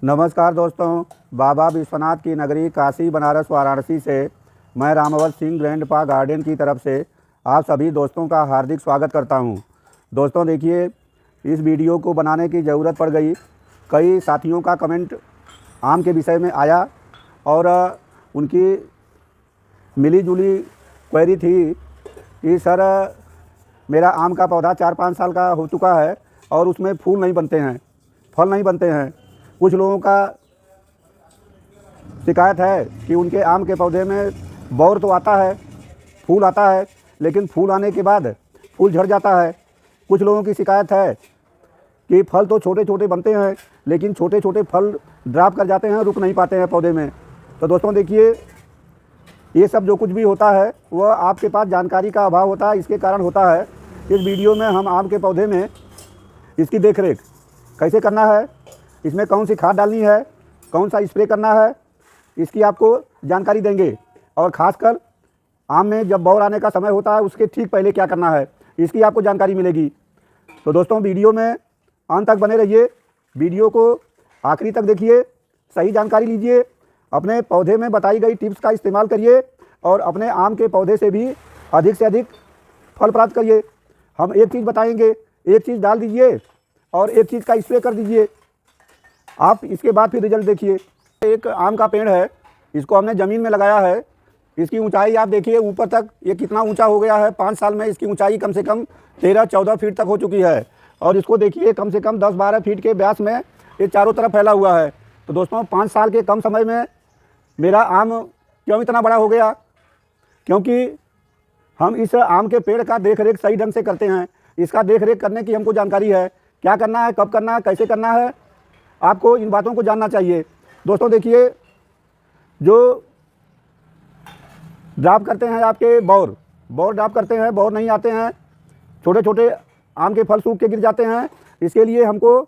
नमस्कार दोस्तों, बाबा विश्वनाथ की नगरी काशी बनारस वाराणसी से मैं रामवत सिंह ग्रैंडपा गार्डन की तरफ से आप सभी दोस्तों का हार्दिक स्वागत करता हूं। दोस्तों देखिए, इस वीडियो को बनाने की ज़रूरत पड़ गई। कई साथियों का कमेंट आम के विषय में आया और उनकी मिली जुली क्वेरी थी कि सर मेरा आम का पौधा 4-5 साल का हो चुका है और उसमें फूल नहीं बनते हैं, फल नहीं बनते हैं। कुछ लोगों का शिकायत है कि उनके आम के पौधे में बौर तो आता है, फूल आता है, लेकिन फूल आने के बाद फूल झड़ जाता है। कुछ लोगों की शिकायत है कि फल तो छोटे छोटे बनते हैं, लेकिन छोटे छोटे फल ड्रॉप कर जाते हैं, रुक नहीं पाते हैं पौधे में। तो दोस्तों देखिए, ये सब जो कुछ भी होता है वह आपके पास जानकारी का अभाव होता है, इसके कारण होता है। इस वीडियो में हम आम के पौधे में इसकी देखरेख कैसे करना है, इसमें कौन सी खाद डालनी है, कौन सा स्प्रे करना है, इसकी आपको जानकारी देंगे। और ख़ासकर आम में जब बौर आने का समय होता है उसके ठीक पहले क्या करना है, इसकी आपको जानकारी मिलेगी। तो दोस्तों वीडियो में अंत तक बने रहिए, वीडियो को आखिरी तक देखिए, सही जानकारी लीजिए, अपने पौधे में बताई गई टिप्स का इस्तेमाल करिए और अपने आम के पौधे से भी अधिक से अधिक फल प्राप्त करिए। हम एक चीज़ बताएंगे, एक चीज़ डाल दीजिए और एक चीज़ का स्प्रे कर दीजिए, आप इसके बाद फिर रिजल्ट देखिए। एक आम का पेड़ है, इसको हमने ज़मीन में लगाया है। इसकी ऊंचाई आप देखिए ऊपर तक ये कितना ऊंचा हो गया है। 5 साल में इसकी ऊंचाई कम से कम 13-14 फीट तक हो चुकी है। और इसको देखिए कम से कम 10-12 फीट के व्यास में ये चारों तरफ फैला हुआ है। तो दोस्तों 5 साल के कम समय में मेरा आम क्यों इतना बड़ा हो गया? क्योंकि हम इस आम के पेड़ का देख रेख सही ढंग से करते हैं। इसका देख रेख करने की हमको जानकारी है, क्या करना है, कब करना है, कैसे करना है, आपको इन बातों को जानना चाहिए। दोस्तों देखिए, जो ड्रॉप करते हैं आपके बौर ड्रॉप करते हैं, बौर नहीं आते हैं, छोटे छोटे आम के फल सूख के गिर जाते हैं। इसके लिए हमको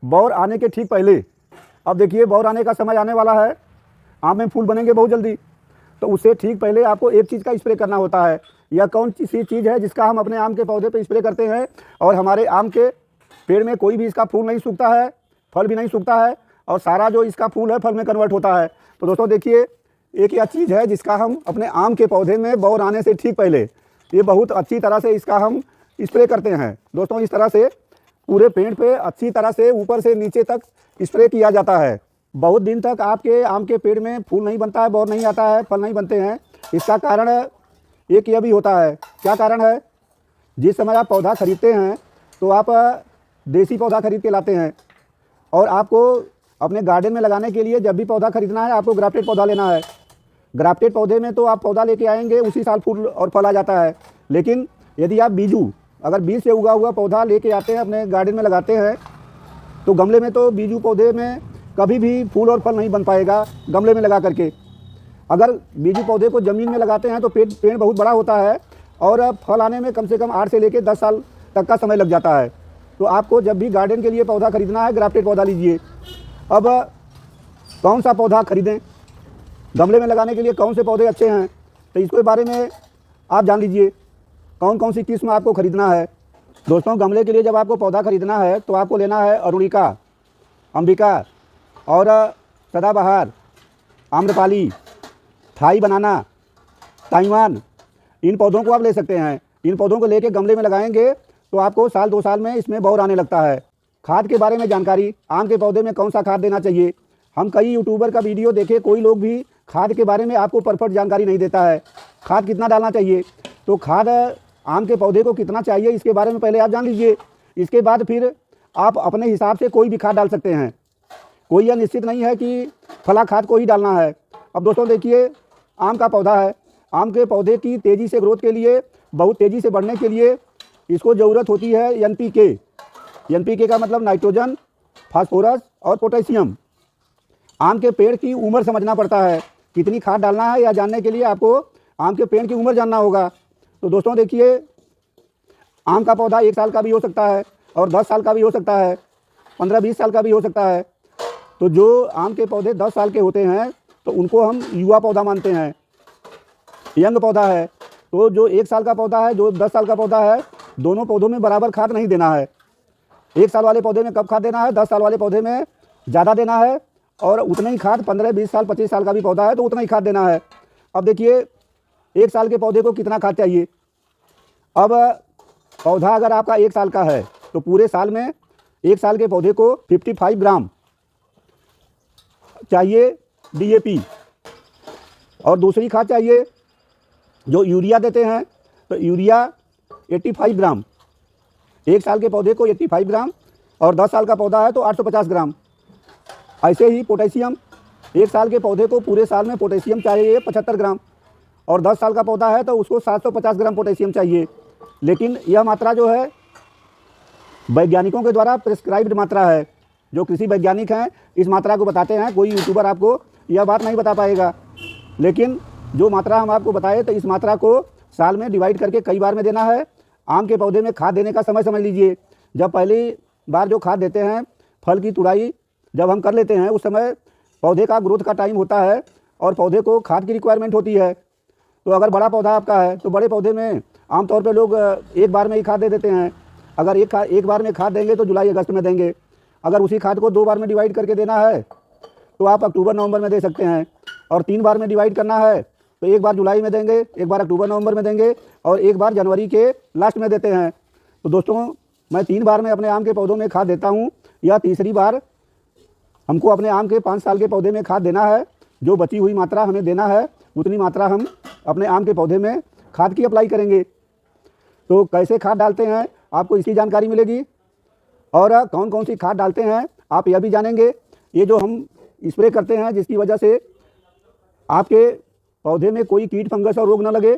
बौर आने के ठीक पहले, अब देखिए बौर आने का समय आने वाला है, आम में फूल बनेंगे बहुत जल्दी, तो उससे ठीक पहले आपको एक चीज़ का स्प्रे करना होता है। यह कौन सी चीज़ है जिसका हम अपने आम के पौधे पे स्प्रे करते हैं और हमारे आम के पेड़ में कोई भी इसका फूल नहीं सूखता है, फल भी नहीं सूखता है और सारा जो इसका फूल है फल में कन्वर्ट होता है। तो दोस्तों देखिए, एक यह चीज़ है जिसका हम अपने आम के पौधे में बौर आने से ठीक पहले ये बहुत अच्छी तरह से इसका हम स्प्रे करते हैं। दोस्तों इस तरह से पूरे पेड़ पे अच्छी तरह से ऊपर से नीचे तक स्प्रे किया जाता है। बहुत दिन तक आपके आम के पेड़ में फूल नहीं बनता है, बौर नहीं आता है, फल नहीं बनते हैं। इसका कारण एक यह भी होता है। क्या कारण है? जिस समय आप पौधा खरीदते हैं तो आप देसी पौधा खरीद के लाते हैं और आपको अपने गार्डन में लगाने के लिए जब भी पौधा खरीदना है आपको ग्राफ्टेड पौधा लेना है। ग्राफ्टेड पौधे में तो आप पौधा लेके आएंगे, उसी साल फूल और फल आ जाता है। लेकिन यदि आप अगर बीज से उगा हुआ पौधा लेके आते हैं, अपने गार्डन में लगाते हैं, तो गमले में तो बीजू पौधे में कभी भी फूल और फल नहीं बन पाएगा गमले में लगा करके। अगर बीजू पौधे को ज़मीन में लगाते हैं तो पेड़ बहुत बड़ा होता है और फल आने में कम से कम 8 से लेकर 10 साल तक का समय लग जाता है। तो आपको जब भी गार्डन के लिए पौधा खरीदना है, ग्राफ्टेड पौधा लीजिए। अब कौन सा पौधा खरीदें, गमले में लगाने के लिए कौन से पौधे अच्छे हैं, तो इसके बारे में आप जान लीजिए कौन कौन सी किस्म आपको खरीदना है। दोस्तों गमले के लिए जब आपको पौधा खरीदना है तो आपको लेना है अरुणिका, अंबिका और सदाबहार, आम्रपाली, थाई बनाना, ताइवान, इन पौधों को आप ले सकते हैं। इन पौधों को लेके गमले में लगाएंगे तो आपको 1-2 साल में इसमें बौर आने लगता है। खाद के बारे में जानकारी, आम के पौधे में कौन सा खाद देना चाहिए। हम कई यूट्यूबर का वीडियो देखे, कोई लोग भी खाद के बारे में आपको परफेक्ट जानकारी नहीं देता है। खाद कितना डालना चाहिए, तो खाद आम के पौधे को कितना चाहिए इसके बारे में पहले आप जान लीजिए। इसके बाद फिर आप अपने हिसाब से कोई भी खाद डाल सकते हैं। कोई यह निश्चित नहीं है कि फला खाद को ही डालना है। अब दोस्तों देखिए, आम का पौधा है, आम के पौधे की तेज़ी से ग्रोथ के लिए, बहुत तेज़ी से बढ़ने के लिए इसको ज़रूरत होती है NPK। NPK का मतलब नाइट्रोजन, फास्फोरस और पोटेशियम। आम के पेड़ की उम्र समझना पड़ता है, कितनी खाद डालना है या जानने के लिए आपको आम के पेड़ की उम्र जानना होगा। तो दोस्तों देखिए, आम का पौधा 1 साल का भी हो सकता है और 10 साल का भी हो सकता है, 15-20 साल का भी हो सकता है। तो जो आम के पौधे 10 साल के होते हैं तो उनको हम युवा पौधा मानते हैं, यंग पौधा है। तो जो 1 साल का पौधा है, जो 10 साल का पौधा है, दोनों पौधों में बराबर खाद नहीं देना है। 1 साल वाले पौधे में कब खाद देना है, 10 साल वाले पौधे में ज़्यादा देना है और उतना ही खाद 15-20 साल 25 साल का भी पौधा है तो उतना ही खाद देना है। अब देखिए 1 साल के पौधे को कितना खाद चाहिए। अब पौधा अगर आपका 1 साल का है तो पूरे साल में 1 साल के पौधे को 55 ग्राम चाहिए DAP। और दूसरी खाद चाहिए जो यूरिया देते हैं, तो यूरिया 85 ग्राम। 1 साल के पौधे को 85 ग्राम और 10 साल का पौधा है तो 850 ग्राम। ऐसे ही पोटेशियम, 1 साल के पौधे को पूरे साल में पोटेशियम चाहिए 75 ग्राम और 10 साल का पौधा है तो उसको 750 ग्राम पोटेशियम चाहिए। लेकिन यह मात्रा जो है वैज्ञानिकों के द्वारा प्रिस्क्राइब्ड मात्रा है। जो कृषि वैज्ञानिक हैं इस मात्रा को बताते हैं, कोई यूट्यूबर आपको यह बात नहीं बता पाएगा। लेकिन जो मात्रा हम आपको बताए तो इस मात्रा को साल में डिवाइड करके कई बार में देना है। आम के पौधे में खाद देने का समय समझ लीजिए। जब पहली बार जो खाद देते हैं, फल की तुड़ाई जब हम कर लेते हैं उस समय पौधे का ग्रोथ का टाइम होता है और पौधे को खाद की रिक्वायरमेंट होती है। तो अगर बड़ा पौधा आपका है तो बड़े पौधे में आमतौर पे लोग एक बार में ही खाद दे देते हैं। अगर एक बार में खाद देंगे तो जुलाई अगस्त में देंगे। अगर उसी खाद को 2 बार में डिवाइड करके देना है तो आप अक्टूबर नवंबर में दे सकते हैं। और 3 बार में डिवाइड करना है तो एक बार जुलाई में देंगे, एक बार अक्टूबर नवंबर में देंगे और एक बार जनवरी के लास्ट में देते हैं। तो दोस्तों मैं 3 बार में अपने आम के पौधों में खाद देता हूँ। या तीसरी बार हमको अपने आम के 5 साल के पौधे में खाद देना है। जो बची हुई मात्रा हमें देना है उतनी मात्रा हम अपने आम के पौधे में खाद की अप्लाई करेंगे। तो कैसे खाद डालते हैं आपको इसकी जानकारी मिलेगी और कौन कौन सी खाद डालते हैं आप यह भी जानेंगे। ये जो हम स्प्रे करते हैं जिसकी वजह से आपके पौधे में कोई कीट फंगस और रोग न लगे,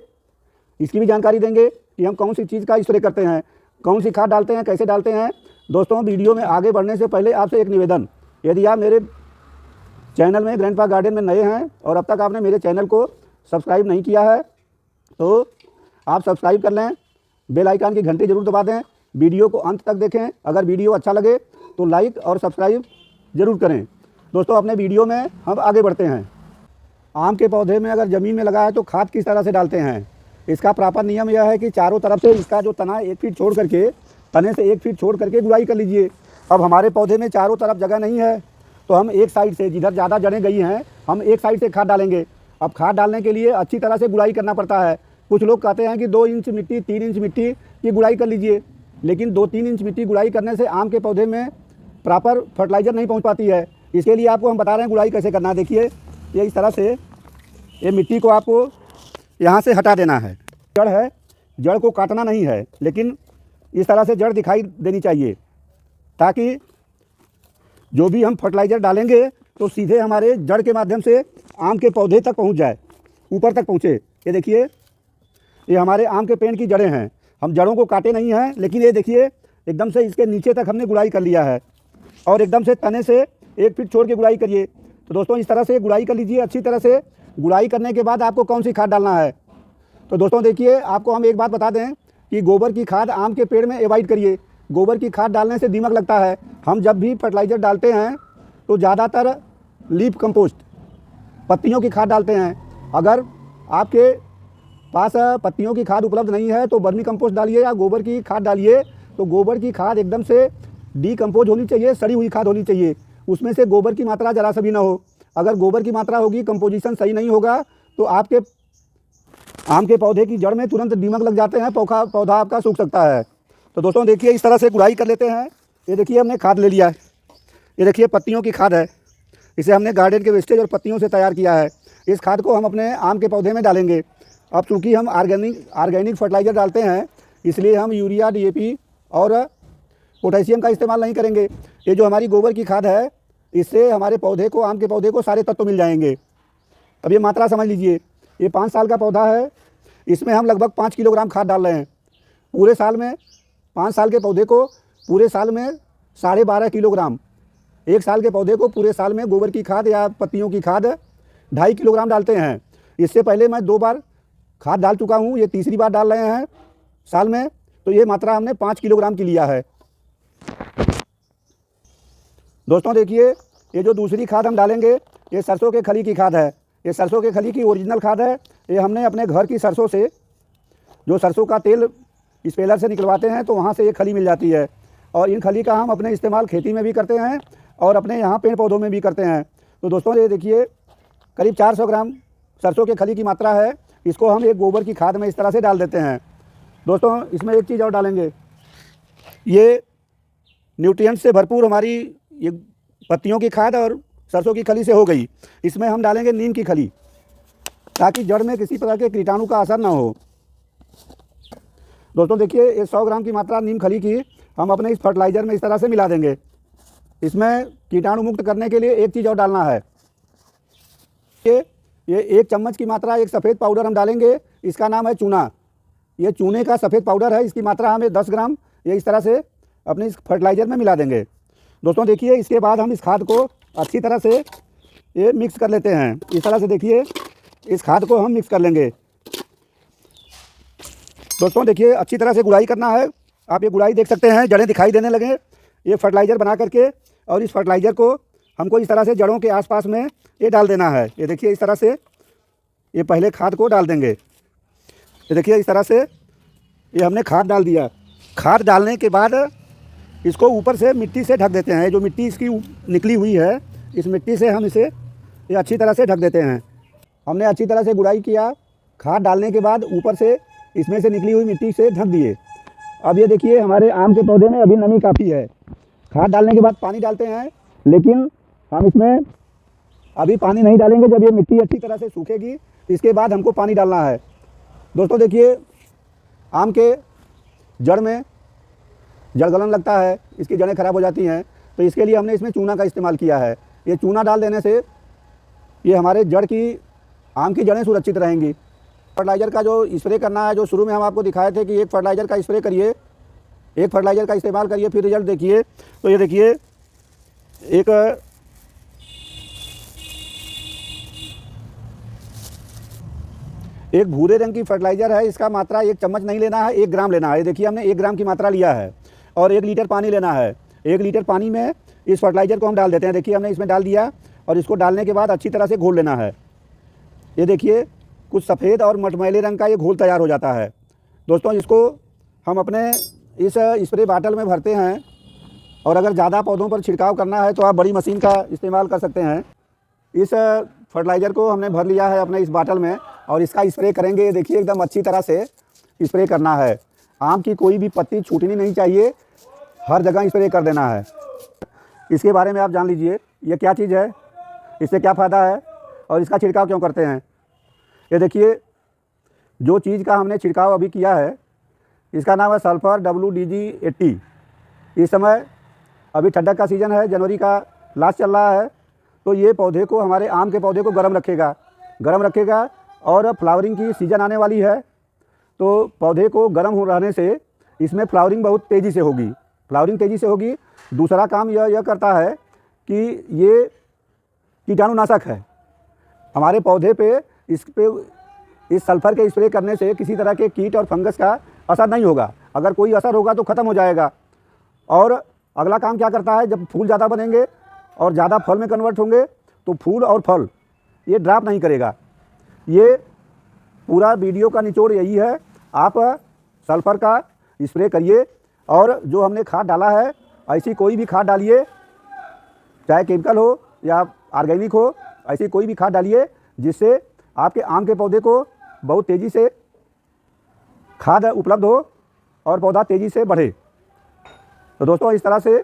इसकी भी जानकारी देंगे कि हम कौन सी चीज़ का स्प्रे करते हैं, कौन सी खाद डालते हैं, कैसे डालते हैं। दोस्तों वीडियो में आगे बढ़ने से पहले आपसे एक निवेदन, यदि आप मेरे चैनल में ग्रैंडपा गार्डन में नए हैं और अब तक आपने मेरे चैनल को सब्सक्राइब नहीं किया है तो आप सब्सक्राइब कर लें, बेल आइकन की घंटी जरूर दबा दें, वीडियो को अंत तक देखें। अगर वीडियो अच्छा लगे तो लाइक और सब्सक्राइब जरूर करें। दोस्तों अपने वीडियो में हम आगे बढ़ते हैं। आम के पौधे में अगर ज़मीन में लगा है तो खाद किस तरह से डालते हैं। इसका प्रॉपर नियम यह है कि चारों तरफ से इसका जो तना 1 फीट छोड़ करके, तने से 1 फीट छोड़ करके गुड़ाई कर लीजिए। अब हमारे पौधे में चारों तरफ जगह नहीं है तो हम एक साइड से, जिधर ज़्यादा जड़ें गई हैं, हम एक साइड से खाद डालेंगे। अब खाद डालने के लिए अच्छी तरह से गुड़ाई करना पड़ता है। कुछ लोग कहते हैं कि 2 इंच मिट्टी 3 इंच मिट्टी की गुड़ाई कर लीजिए, लेकिन 2-3 इंच मिट्टी गुड़ाई करने से आम के पौधे में प्रॉपर फर्टिलाइज़र नहीं पहुंच पाती है। इसके लिए आपको हम बता रहे हैं गुड़ाई कैसे करना है। देखिए ये इस तरह से ये मिट्टी को आपको यहाँ से हटा देना है। जड़ है, जड़ को काटना नहीं है, लेकिन इस तरह से जड़ दिखाई देनी चाहिए ताकि जो भी हम फर्टिलाइज़र डालेंगे तो सीधे हमारे जड़ के माध्यम से आम के पौधे तक पहुँच जाए, ऊपर तक पहुँचे। ये देखिए ये हमारे आम के पेड़ की जड़ें हैं। हम जड़ों को काटे नहीं हैं, लेकिन ये देखिए एकदम से इसके नीचे तक हमने गुड़ाई कर लिया है और एकदम से तने से 1 फीट छोड़ के गुड़ाई करिए। तो दोस्तों इस तरह से गुड़ाई कर लीजिए अच्छी तरह से। गुड़ाई करने के बाद आपको कौन सी खाद डालना है तो दोस्तों देखिए आपको हम एक बात बता दें कि गोबर की खाद आम के पेड़ में अवॉइड करिए। गोबर की खाद डालने से दीमक लगता है। हम जब भी फर्टिलाइज़र डालते हैं तो ज़्यादातर लीफ कंपोस्ट, पत्तियों की खाद डालते हैं। अगर आपके पास पत्तियों की खाद उपलब्ध नहीं है तो वर्मी कंपोस्ट डालिए या गोबर की खाद डालिए। तो गोबर की खाद एकदम से डीकम्पोज होनी चाहिए, सड़ी हुई खाद होनी चाहिए, उसमें से गोबर की मात्रा ज़रा सा भी ना हो। अगर गोबर की मात्रा होगी, कंपोजिशन सही नहीं होगा तो आपके आम के पौधे की जड़ में तुरंत दीमक लग जाते हैं, पौधा आपका सूख सकता है। तो दोस्तों देखिए इस तरह से गुड़ाई कर लेते हैं। ये देखिए हमने खाद ले लिया है। ये देखिए पत्तियों की खाद है, इसे हमने गार्डन के वेस्टेज और पत्तियों से तैयार किया है। इस खाद को हम अपने आम के पौधे में डालेंगे। अब चूँकि हम ऑर्गेनिक फर्टिलाइज़र डालते हैं इसलिए हम यूरिया, DAP और पोटेशियम का इस्तेमाल नहीं करेंगे। ये जो हमारी गोबर की खाद है इससे हमारे पौधे को, आम के पौधे को सारे तत्व मिल जाएंगे। अब ये मात्रा समझ लीजिए, ये 5 साल का पौधा है, इसमें हम लगभग 5 किलोग्राम खाद डाल रहे हैं पूरे साल में। 5 साल के पौधे को पूरे साल में 12.5 किलोग्राम, 1 साल के पौधे को पूरे साल में गोबर की खाद या पत्तियों की खाद 2.5 किलोग्राम डालते हैं। इससे पहले मैं 2 बार खाद डाल चुका हूँ, ये तीसरी बार डाल रहे हैं साल में। तो ये मात्रा हमने 5 किलोग्राम की लिया है। दोस्तों देखिए ये जो दूसरी खाद हम डालेंगे ये सरसों के खली की खाद है। ये सरसों के खली की ओरिजिनल खाद है। ये हमने अपने घर की सरसों से, जो सरसों का तेल स्पेलर से निकलवाते हैं तो वहाँ से ये खली मिल जाती है और इन खली का हम अपने इस्तेमाल खेती में भी करते हैं और अपने यहाँ पेड़ पौधों में भी करते हैं। तो दोस्तों ये देखिए करीब 400 ग्राम सरसों के खली की मात्रा है। इसको हम एक गोबर की खाद में इस तरह से डाल देते हैं। दोस्तों इसमें एक चीज़ और डालेंगे, ये न्यूट्रिएंट से भरपूर हमारी ये पत्तियों की खाद और सरसों की खली से हो गई। इसमें हम डालेंगे नीम की खली, ताकि जड़ में किसी प्रकार के कीटाणु का असर ना हो। दोस्तों देखिए ये 100 ग्राम की मात्रा नीम खली की हम अपने इस फर्टिलाइज़र में इस तरह से मिला देंगे। इसमें कीटाणु मुक्त करने के लिए एक चीज़ और डालना है, ये 1 चम्मच की मात्रा एक सफ़ेद पाउडर हम डालेंगे। इसका नाम है चूना। ये चूने का सफ़ेद पाउडर है। इसकी मात्रा हमें 10 ग्राम ये इस तरह से अपने इस फर्टिलाइज़र में मिला देंगे। दोस्तों देखिए इसके बाद हम इस खाद को अच्छी तरह से ये मिक्स कर लेते हैं। इस तरह से देखिए इस खाद को हम मिक्स कर लेंगे। दोस्तों देखिए अच्छी तरह से गुड़ाई करना है। आप ये गुड़ाई देख सकते हैं, जड़ें दिखाई देने लगे ये फर्टिलाइज़र बना करके। और इस फर्टिलाइज़र को हमको इस तरह से जड़ों के आसपास में ये डाल देना है। ये देखिए इस तरह से ये पहले खाद को डाल देंगे। ये देखिए इस तरह से ये हमने खाद डाल दिया। खाद डालने के बाद इसको ऊपर से मिट्टी से ढक देते हैं। जो मिट्टी इसकी निकली हुई है, इस मिट्टी से हम इसे ये अच्छी तरह से ढक देते हैं। हमने अच्छी तरह से गुड़ाई किया। खाद डालने के बाद ऊपर से इसमें से निकली हुई मिट्टी से ढक दिए। अब ये देखिए हमारे आम के पौधे में अभी नमी काफ़ी है। खाद डालने के बाद पानी डालते हैं, लेकिन हम इसमें अभी पानी नहीं डालेंगे। जब ये मिट्टी अच्छी तरह से सूखेगी इसके बाद हमको पानी डालना है। दोस्तों देखिए आम के जड़ में जड़ गलन लगता है, इसकी जड़ें खराब हो जाती हैं, तो इसके लिए हमने इसमें चूना का इस्तेमाल किया है। ये चूना डाल देने से ये हमारे जड़ की आम की जड़ें सुरक्षित रहेंगी। फर्टिलाइज़र का जो स्प्रे करना है, जो शुरू में हम आपको दिखाए थे कि एक फर्टिलाइज़र का स्प्रे करिए, एक फर्टिलाइज़र का इस्तेमाल करिए, फिर रिजल्ट देखिए। तो ये देखिए एक भूरे रंग की फर्टिलाइज़र है। इसका मात्रा 1 चम्मच नहीं लेना है, 1 ग्राम लेना है। ये देखिए हमने 1 ग्राम की मात्रा लिया है। और 1 लीटर पानी लेना है। 1 लीटर पानी में इस फर्टिलाइज़र को हम डाल देते हैं। देखिए हमने इसमें डाल दिया और इसको डालने के बाद अच्छी तरह से घोल लेना है। ये देखिए कुछ सफ़ेद और मटमैले रंग का ये घोल तैयार हो जाता है। दोस्तों इसको हम अपने इस स्प्रे बाटल में भरते हैं। और अगर ज़्यादा पौधों पर छिड़काव करना है तो आप बड़ी मशीन का इस्तेमाल कर सकते हैं। इस फर्टिलाइज़र को हमने भर लिया है अपने इस बाटल में और इसका स्प्रे करेंगे। देखिए एकदम अच्छी तरह से स्प्रे करना है। आम की कोई भी पत्ती छूटनी नहीं चाहिए, हर जगह स्प्रे कर देना है। इसके बारे में आप जान लीजिए ये क्या चीज़ है, इससे क्या फ़ायदा है और इसका छिड़काव क्यों करते हैं। ये देखिए जो चीज़ का हमने छिड़काव अभी किया है इसका नाम है सल्फ़र WDG80। इस समय अभी ठंडक का सीज़न है, जनवरी का लास्ट चल रहा है, तो ये पौधे को, हमारे आम के पौधे को गर्म रखेगा और फ्लावरिंग की सीज़न आने वाली है। तो पौधे को गर्म हो रहने से इसमें फ्लावरिंग बहुत तेज़ी से होगी। दूसरा काम यह करता है कि ये कीटाणुनाशक है। हमारे पौधे पे इस सल्फ़र के स्प्रे करने से किसी तरह के कीट और फंगस का असर नहीं होगा। अगर कोई असर होगा तो ख़त्म हो जाएगा। और अगला काम क्या करता है, जब फूल ज़्यादा बनेंगे और ज़्यादा फल में कन्वर्ट होंगे तो फूल और फल ये ड्रॉप नहीं करेगा। ये पूरा वीडियो का निचोड़ यही है। आप सल्फ़र का स्प्रे करिए और जो हमने खाद डाला है ऐसी कोई भी खाद डालिए, चाहे केमिकल हो या ऑर्गेनिक हो, ऐसी कोई भी खाद डालिए जिससे आपके आम के पौधे को बहुत तेज़ी से खाद उपलब्ध हो और पौधा तेज़ी से बढ़े। तो दोस्तों इस तरह से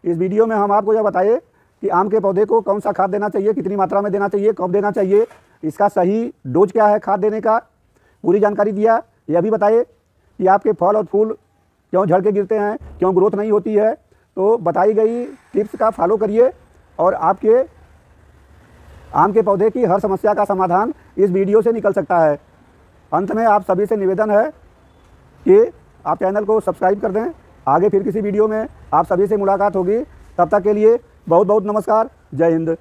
इस वीडियो में हम आपको यह बताए कि आम के पौधे को कौन सा खाद देना चाहिए, कितनी मात्रा में देना चाहिए, कब देना चाहिए, इसका सही डोज क्या है खाद देने का, पूरी जानकारी दिया। यह भी बताए कि आपके फल और फूल क्यों झड़ के गिरते हैं, क्यों ग्रोथ नहीं होती है। तो बताई गई टिप्स का फॉलो करिए और आपके आम के पौधे की हर समस्या का समाधान इस वीडियो से निकल सकता है। अंत में आप सभी से निवेदन है कि आप चैनल को सब्सक्राइब कर दें। आगे फिर किसी वीडियो में आप सभी से मुलाकात होगी। तब तक के लिए बहुत बहुत नमस्कार। जय हिंद।